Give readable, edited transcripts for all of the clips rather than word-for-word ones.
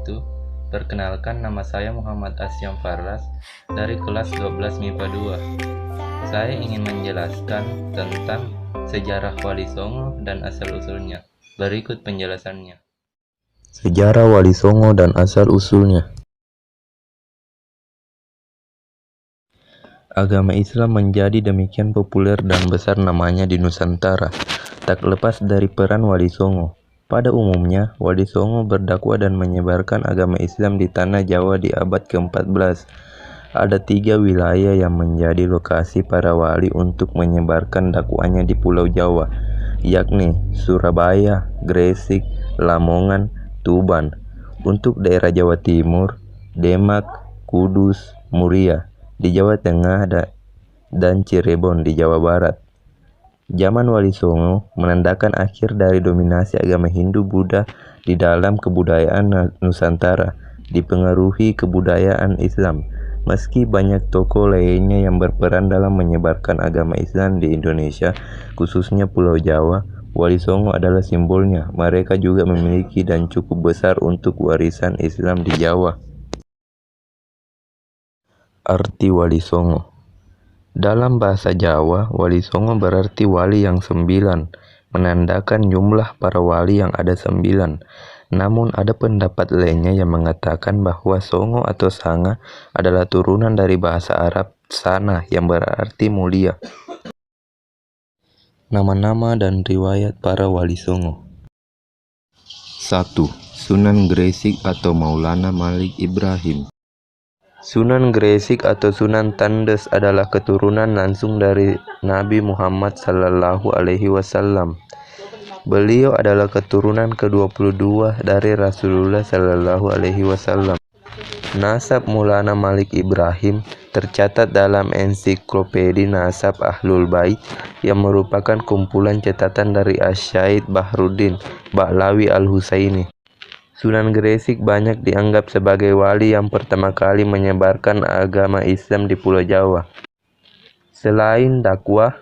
wabarakatuh. Perkenalkan, nama saya Muhammad Asyam Farlas dari kelas 12 MIPA 2. Saya ingin menjelaskan tentang sejarah Wali Songo dan asal-usulnya. Berikut penjelasannya. Sejarah Wali Songo dan asal-usulnya. Agama Islam menjadi demikian populer dan besar namanya di Nusantara, tak lepas dari peran Wali Songo. Pada umumnya, Wali Songo berdakwah dan menyebarkan agama Islam di tanah Jawa di abad ke-14. Ada 3 wilayah yang menjadi lokasi para wali untuk menyebarkan dakwahnya di Pulau Jawa, yakni Surabaya, Gresik, Lamongan, Tuban. Untuk daerah Jawa Timur, Demak, Kudus, Muria di Jawa Tengah dan Cirebon di Jawa Barat. Zaman Wali Songo menandakan akhir dari dominasi agama Hindu-Buddha di dalam kebudayaan Nusantara, dipengaruhi kebudayaan Islam. Meski banyak tokoh lainnya yang berperan dalam menyebarkan agama Islam di Indonesia, khususnya Pulau Jawa, Wali Songo adalah simbolnya. Mereka juga memiliki dan cukup besar untuk warisan Islam di Jawa. Arti Wali Songo. Dalam bahasa Jawa, Wali Songo berarti wali yang 9, menandakan jumlah para wali yang ada 9. Namun ada pendapat lainnya yang mengatakan bahwa Songo atau Sanga adalah turunan dari bahasa Arab Sana yang berarti mulia. Nama-nama dan riwayat para Wali Songo. 1. Sunan Gresik atau Maulana Malik Ibrahim. Sunan Gresik atau Sunan Tandes adalah keturunan langsung dari Nabi Muhammad SAW. Beliau adalah keturunan ke-22 dari Rasulullah SAW. Nasab Maulana Malik Ibrahim tercatat dalam ensiklopedi Nasab Ahlul Bait yang merupakan kumpulan catatan dari Asy-Syaikh Bahruddin Ba'lawi Al-Husaini. Sunan Gresik banyak dianggap sebagai wali yang pertama kali menyebarkan agama Islam di Pulau Jawa. Selain dakwah,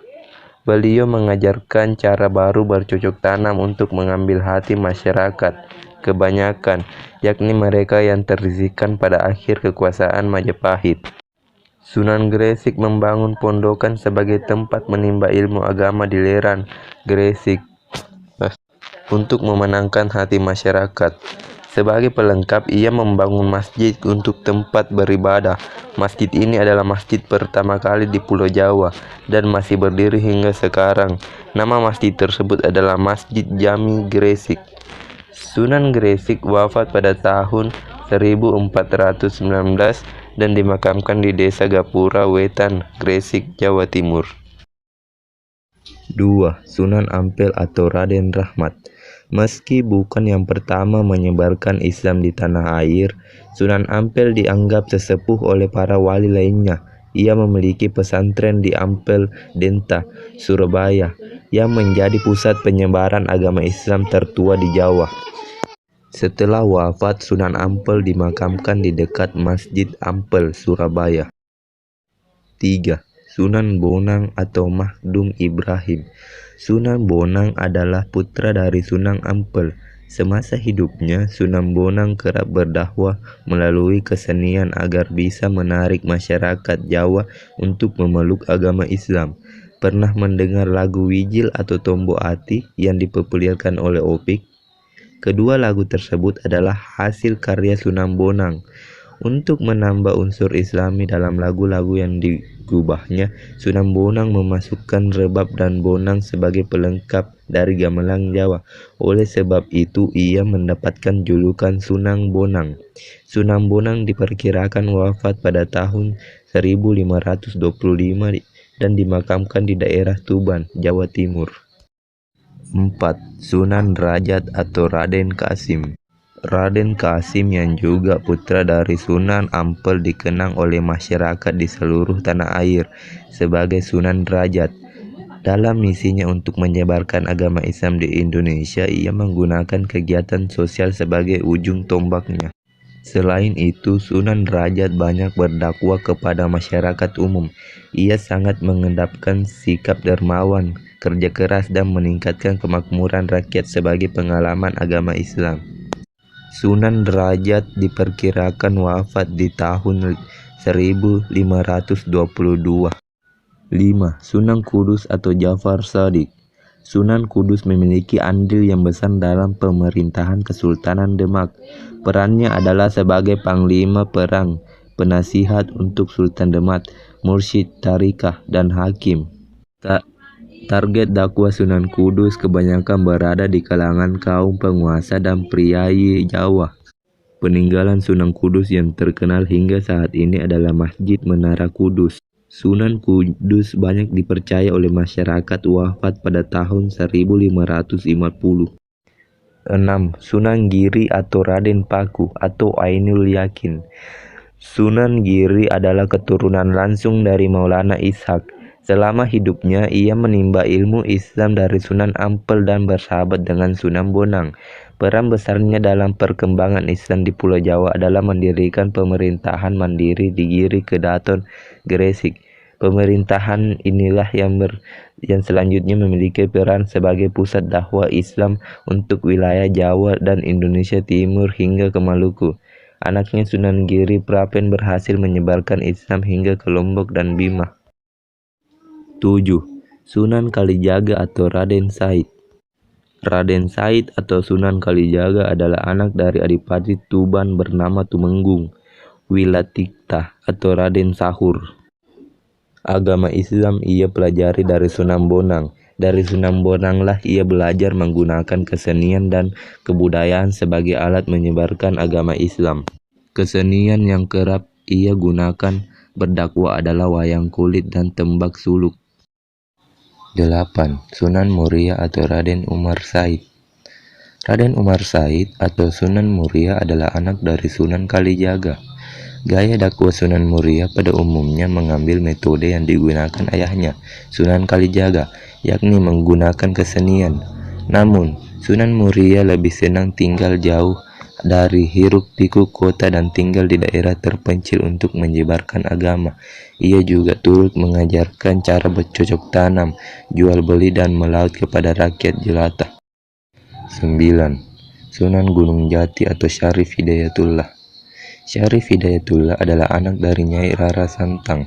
beliau mengajarkan cara baru bercocok tanam untuk mengambil hati masyarakat kebanyakan, yakni mereka yang terzikan pada akhir kekuasaan Majapahit. Sunan Gresik membangun pondokan sebagai tempat menimba ilmu agama di Leran, Gresik, untuk memenangkan hati masyarakat. Sebagai pelengkap, ia membangun masjid untuk tempat beribadah. Masjid ini adalah masjid pertama kali di Pulau Jawa dan masih berdiri hingga sekarang. Nama masjid tersebut adalah Masjid Jami Gresik. Sunan Gresik wafat pada tahun 1419 dan dimakamkan di Desa Gapura Wetan, Gresik, Jawa Timur. 2. Sunan Ampel atau Raden Rahmat. Meski bukan yang pertama menyebarkan Islam di tanah air, Sunan Ampel dianggap sesepuh oleh para wali lainnya. Ia memiliki pesantren di Ampel Denta, Surabaya, yang menjadi pusat penyebaran agama Islam tertua di Jawa. Setelah wafat, Sunan Ampel dimakamkan di dekat Masjid Ampel, Surabaya. 3. Sunan Bonang atau Maghdum Ibrahim. Sunan Bonang adalah putra dari Sunan Ampel. Semasa hidupnya, Sunan Bonang kerap berdakwah melalui kesenian agar bisa menarik masyarakat Jawa untuk memeluk agama Islam. Pernah mendengar lagu Wijil atau Tombo Ati yang dipopulerkan oleh Opik? Kedua lagu tersebut adalah hasil karya Sunan Bonang. Untuk menambah unsur Islami dalam lagu-lagu yang digubahnya, Sunan Bonang memasukkan rebab dan bonang sebagai pelengkap dari gamelan Jawa. Oleh sebab itu, ia mendapatkan julukan Sunan Bonang. Sunan Bonang diperkirakan wafat pada tahun 1525 dan dimakamkan di daerah Tuban, Jawa Timur. 4. Sunan Derajat atau Raden Kasim. Raden Kasim yang juga putra dari Sunan Ampel dikenang oleh masyarakat di seluruh tanah air sebagai Sunan Derajat. Dalam misinya untuk menyebarkan agama Islam di Indonesia, ia menggunakan kegiatan sosial sebagai ujung tombaknya. Selain itu, Sunan Derajat banyak berdakwah kepada masyarakat umum. Ia sangat mengedepankan sikap dermawan, kerja keras, dan meningkatkan kemakmuran rakyat sebagai pengalaman agama Islam. Sunan Derajat diperkirakan wafat di tahun 1522. 5. Sunan Kudus atau Jafar Shadiq. Sunan Kudus memiliki andil yang besar dalam pemerintahan Kesultanan Demak. Perannya adalah sebagai panglima perang, penasihat untuk Sultan Demak, mursyid tarikah, dan hakim. Target dakwah Sunan Kudus kebanyakan berada di kalangan kaum penguasa dan priai Jawa. Peninggalan Sunan Kudus yang terkenal hingga saat ini adalah Masjid Menara Kudus. Sunan Kudus banyak dipercaya oleh masyarakat wafat pada tahun 1550. 6. Sunan Giri atau Raden Paku atau Ainul Yakin. Sunan Giri adalah keturunan langsung dari Maulana Ishak. Selama hidupnya, ia menimba ilmu Islam dari Sunan Ampel dan bersahabat dengan Sunan Bonang. Peran besarnya dalam perkembangan Islam di Pulau Jawa adalah mendirikan pemerintahan mandiri di Giri Kedaton, Gresik. Pemerintahan inilah yang selanjutnya memiliki peran sebagai pusat dakwah Islam untuk wilayah Jawa dan Indonesia Timur hingga ke Maluku. Anaknya Sunan Giri Prapen berhasil menyebarkan Islam hingga ke Lombok dan Bima. 7. Sunan Kalijaga atau Raden Said. Raden Said atau Sunan Kalijaga adalah anak dari Adipati Tuban bernama Tumenggung Wilatikta atau Raden Sahur. Agama Islam ia pelajari dari Sunan Bonang. Dari Sunan Bonanglah ia belajar menggunakan kesenian dan kebudayaan sebagai alat menyebarkan agama Islam. Kesenian yang kerap ia gunakan berdakwah adalah wayang kulit dan tembak suluk. 8. Sunan Muria atau Raden Umar Said. Raden Umar Said atau Sunan Muria adalah anak dari Sunan Kalijaga. Gaya dakwah Sunan Muria pada umumnya mengambil metode yang digunakan ayahnya, Sunan Kalijaga, yakni menggunakan kesenian. Namun, Sunan Muria lebih senang tinggal jauh dari hiruk-pikuk kota dan tinggal di daerah terpencil untuk menyebarkan agama. Ia juga turut mengajarkan cara bercocok tanam, jual beli dan melaut kepada rakyat jelata. 9. Sunan Gunung Jati atau Syarif Hidayatullah. Syarif Hidayatullah adalah anak dari Nyai Rara Santang.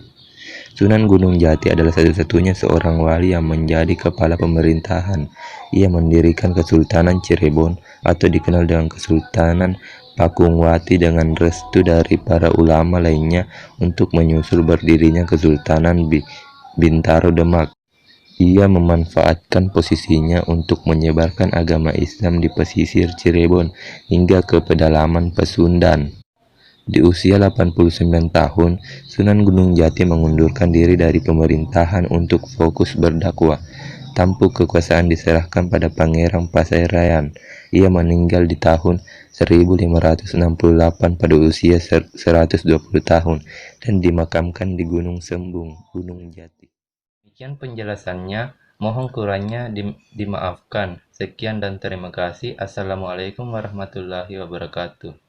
Sunan Gunung Jati adalah satu-satunya seorang wali yang menjadi kepala pemerintahan. Ia mendirikan Kesultanan Cirebon atau dikenal dengan Kesultanan Pakungwati dengan restu dari para ulama lainnya untuk menyusul berdirinya Kesultanan Bintaro Demak. Ia memanfaatkan posisinya untuk menyebarkan agama Islam di pesisir Cirebon hingga ke pedalaman Pasundan. Di usia 89 tahun, Sunan Gunung Jati mengundurkan diri dari pemerintahan untuk fokus berdakwah. Tampuk kekuasaan diserahkan pada Pangeran Pasirayan. Ia meninggal di tahun 1568 pada usia 120 tahun dan dimakamkan di Gunung Sembung, Gunung Jati. Demikian penjelasannya, mohon kurangnya dimaafkan. Sekian dan terima kasih. Assalamualaikum warahmatullahi wabarakatuh.